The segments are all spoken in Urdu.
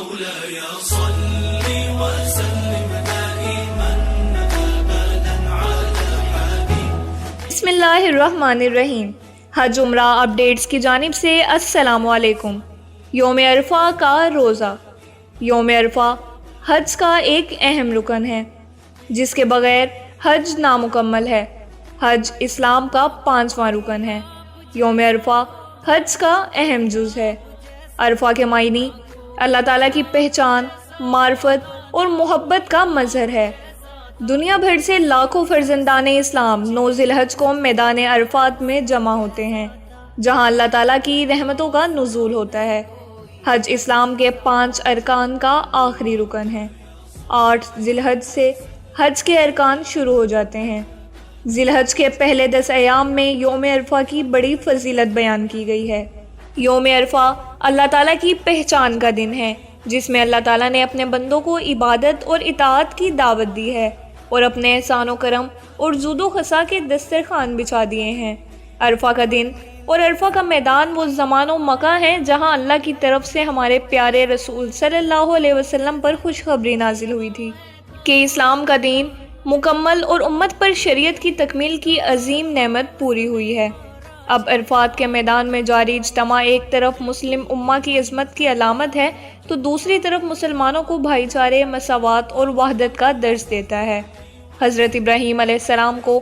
مولاي صل وسلم دائما أبدا على حبيبك. بسم اللہ الرحمن الرحیم. حج عمرہ اپڈیٹس کی جانب سے السلام علیکم. یوم عرفہ کا روزہ. یوم عرفہ حج کا ایک اہم رکن ہے جس کے بغیر حج نامکمل ہے. حج اسلام کا 5واں رکن ہے. یوم عرفہ حج کا اہم جز ہے. عرفہ کے معنی اللہ تعالیٰ کی پہچان، معرفت اور محبت کا مظہر ہے. دنیا بھر سے لاکھوں فرزندان اسلام 9 ذی الحج کو میدان عرفات میں جمع ہوتے ہیں جہاں اللہ تعالیٰ کی رحمتوں کا نزول ہوتا ہے. حج اسلام کے 5 ارکان کا آخری رکن ہے. 8 ذی الحج سے حج کے ارکان شروع ہو جاتے ہیں. ذی الحج کے پہلے 10 ایام میں یوم عرفہ کی بڑی فضیلت بیان کی گئی ہے. یوم عرفہ اللہ تعالیٰ کی پہچان کا دن ہے جس میں اللہ تعالیٰ نے اپنے بندوں کو عبادت اور اطاعت کی دعوت دی ہے اور اپنے احسان و کرم اور زود و خسا کے دسترخوان بچھا دیے ہیں. عرفہ کا دن اور عرفہ کا میدان وہ زمان و مکان ہے جہاں اللہ کی طرف سے ہمارے پیارے رسول صلی اللہ علیہ وسلم پر خوشخبری نازل ہوئی تھی کہ اسلام کا دین مکمل اور امت پر شریعت کی تکمیل کی عظیم نعمت پوری ہوئی ہے. اب عرفات کے میدان میں جاری اجتماع ایک طرف مسلم امہ کی عظمت کی علامت ہے تو دوسری طرف مسلمانوں کو بھائی چارے، مساوات اور وحدت کا درس دیتا ہے. حضرت ابراہیم علیہ السلام کو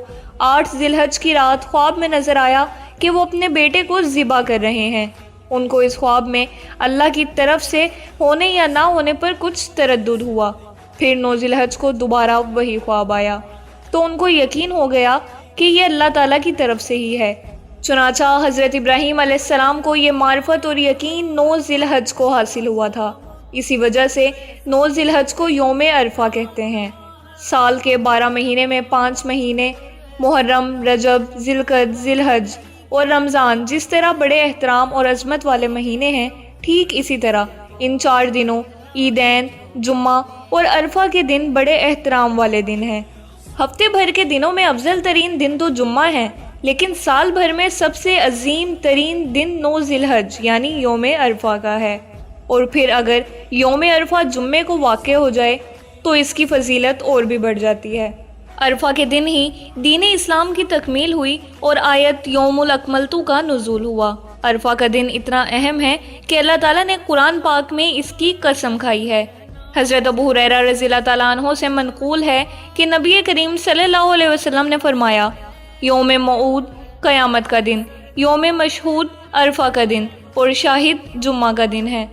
8 ذی الحج کی رات خواب میں نظر آیا کہ وہ اپنے بیٹے کو ذبح کر رہے ہیں. ان کو اس خواب میں اللہ کی طرف سے ہونے یا نہ ہونے پر کچھ تردد ہوا. پھر 9 ذی الحج کو دوبارہ وہی خواب آیا تو ان کو یقین ہو گیا کہ یہ اللہ تعالیٰ کی طرف سے ہی ہے. چنانچہ حضرت ابراہیم علیہ السلام کو یہ معرفت اور یقین 9 ذی الحج کو حاصل ہوا تھا. اسی وجہ سے 9 ذی الحج کو یوم عرفہ کہتے ہیں. سال کے 12 مہینے میں 5 مہینے محرم، رجب، ذی القعدہ، ذی الحج اور رمضان جس طرح بڑے احترام اور عظمت والے مہینے ہیں، ٹھیک اسی طرح ان 4 دنوں عیدین، جمعہ اور عرفہ کے دن بڑے احترام والے دن ہیں. ہفتے بھر کے دنوں میں افضل ترین دن تو جمعہ ہے، لیکن سال بھر میں سب سے عظیم ترین دن 9 ذی الحج یعنی یوم عرفہ کا ہے. اور پھر اگر یوم عرفہ جمعے کو واقع ہو جائے تو اس کی فضیلت اور بھی بڑھ جاتی ہے. عرفہ کے دن ہی دین اسلام کی تکمیل ہوئی اور آیت یوم اکملت کا نزول ہوا. عرفہ کا دن اتنا اہم ہے کہ اللہ تعالیٰ نے قرآن پاک میں اس کی قسم کھائی ہے. حضرت ابو ہریرہ رضی اللہ تعالیٰ عنہ سے منقول ہے کہ نبی کریم صلی اللہ علیہ وسلم نے فرمایا، یوم موعود قیامت کا دن، یوم مشہود عرفہ کا دن اور شاہد جمعہ کا دن ہے.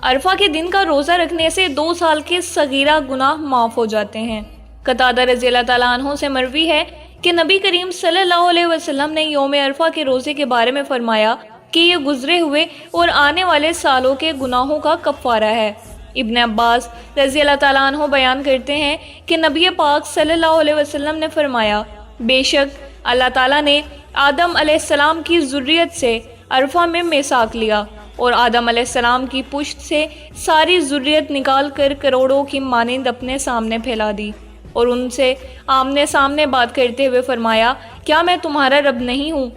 عرفہ کے دن کا روزہ رکھنے سے 2 سال کے صغیرہ گناہ معاف ہو جاتے ہیں. قتادہ رضی اللہ تعالیٰ عنہ سے مروی ہے کہ نبی کریم صلی اللہ علیہ وسلم نے یوم عرفہ کے روزے کے بارے میں فرمایا کہ یہ گزرے ہوئے اور آنے والے سالوں کے گناہوں کا کفارہ ہے. ابن عباس رضی اللہ تعالیٰ عنہ بیان کرتے ہیں کہ نبی پاک صلی اللہ علیہ وسلم نے فرمایا، بے شک اللہ تعالیٰ نے آدم علیہ السلام کی ذریت سے عرفہ میں میثاق لیا اور آدم علیہ السلام کی پشت سے ساری ذریت نکال کر کروڑوں کی مانند اپنے سامنے پھیلا دی اور ان سے آمنے سامنے بات کرتے ہوئے فرمایا، کیا میں تمہارا رب نہیں ہوں؟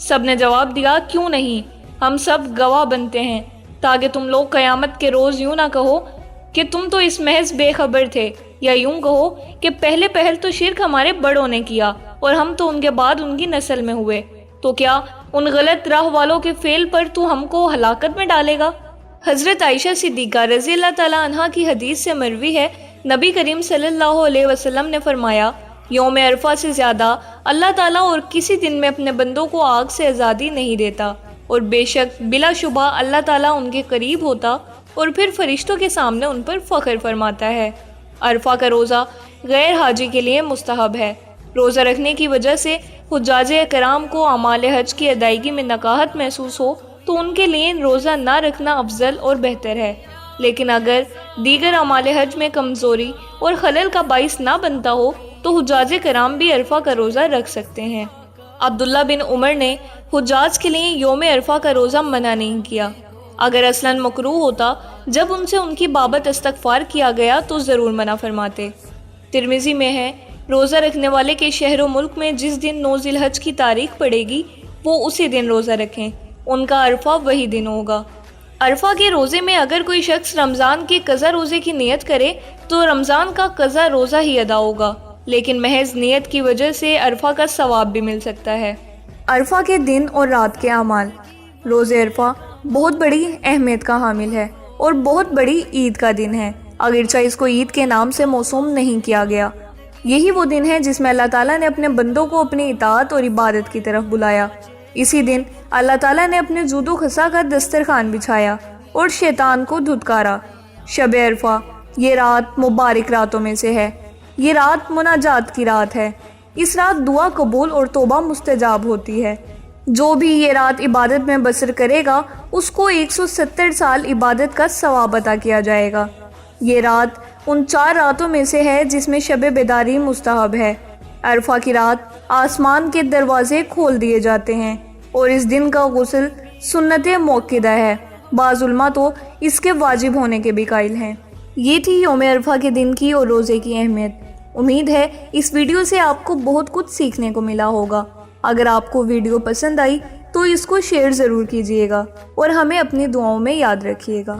سب نے جواب دیا، کیوں نہیں، ہم سب گواہ بنتے ہیں، تاکہ تم لوگ قیامت کے روز یوں نہ کہو کہ تم تو اس محض بے خبر تھے، یا یوں کہو کہ پہل تو شرک ہمارے بڑوں نے کیا اور ہم تو ان کے بعد ان کی نسل میں ہوئے، تو کیا ان غلط راہ والوں کے فعل پر تو ہم کو ہلاکت میں ڈالے گا؟ حضرت عائشہ صدیقہ رضی اللہ تعالیٰ عنہا کی حدیث سے مروی ہے، نبی کریم صلی اللہ علیہ وسلم نے فرمایا، یوم عرفہ سے زیادہ اللہ تعالیٰ اور کسی دن میں اپنے بندوں کو آگ سے آزادی نہیں دیتا، اور بے شک بلا شبہ اللہ تعالیٰ ان کے قریب ہوتا اور پھر فرشتوں کے سامنے ان پر فخر فرماتا ہے. عرفہ کا روزہ غیر حاجی کے لیے مستحب ہے. روزہ رکھنے کی وجہ سے حجاج کرام کو اعمال حج کی ادائیگی میں نکاہت محسوس ہو تو ان کے لیے روزہ نہ رکھنا افضل اور بہتر ہے، لیکن اگر دیگر اعمال حج میں کمزوری اور خلل کا باعث نہ بنتا ہو تو حجاج کرام بھی عرفہ کا روزہ رکھ سکتے ہیں. عبداللہ بن عمر نے حجاج کے لیے یوم عرفہ کا روزہ منع نہیں کیا. اگر اصلاً مکروہ ہوتا، جب ان سے ان کی بابت استغفار کیا گیا تو ضرور منع فرماتے. ترمذی میں ہے، روزہ رکھنے والے کے شہر و ملک میں جس دن 9 ذی الحج کی تاریخ پڑے گی وہ اسی دن روزہ رکھیں، ان کا عرفہ وہی دن ہوگا. عرفہ کے روزے میں اگر کوئی شخص رمضان کے قضا روزے کی نیت کرے تو رمضان کا قضا روزہ ہی ادا ہوگا، لیکن محض نیت کی وجہ سے عرفہ کا ثواب بھی مل سکتا ہے۔ عرفہ کے دن اور رات کے اعمال۔ روز عرفہ بہت بڑی اہمیت کا حامل ہے اور بہت بڑی عید کا دن ہے، اگرچہ اس کو عید کے نام سے موسوم نہیں کیا گیا۔ یہی وہ دن ہے جس میں اللہ تعالیٰ نے اپنے بندوں کو اپنی اطاعت اور عبادت کی طرف بلایا۔ اسی دن اللہ تعالیٰ نے اپنے جود و خسا کا دسترخوان بچھایا اور شیطان کو دھتکارا۔ شب عرفہ یہ رات مبارک راتوں میں سے ہے۔ یہ رات مناجات کی رات ہے۔ اس رات دعا قبول اور توبہ مستجاب ہوتی ہے۔ جو بھی یہ رات عبادت میں بسر کرے گا اس کو 170 سال عبادت کا ثواب عطا کیا جائے گا۔ یہ رات ان 4 راتوں میں سے ہے جس میں شب بیداری مستحب ہے۔ عرفہ کی رات آسمان کے دروازے کھول دیے جاتے ہیں اور اس دن کا غسل سنت موقدہ ہے۔ بعض علماء تو اس کے واجب ہونے کے بھی قائل ہیں۔ یہ تھی یوم عرفہ کے دن کی اور روزے کی اہمیت۔ امید ہے اس ویڈیو سے آپ کو بہت کچھ سیکھنے کو ملا ہوگا۔ اگر آپ کو ویڈیو پسند آئی تو اس کو شیئر ضرور کیجیے گا اور ہمیں اپنی دعاؤں میں یاد رکھیے گا۔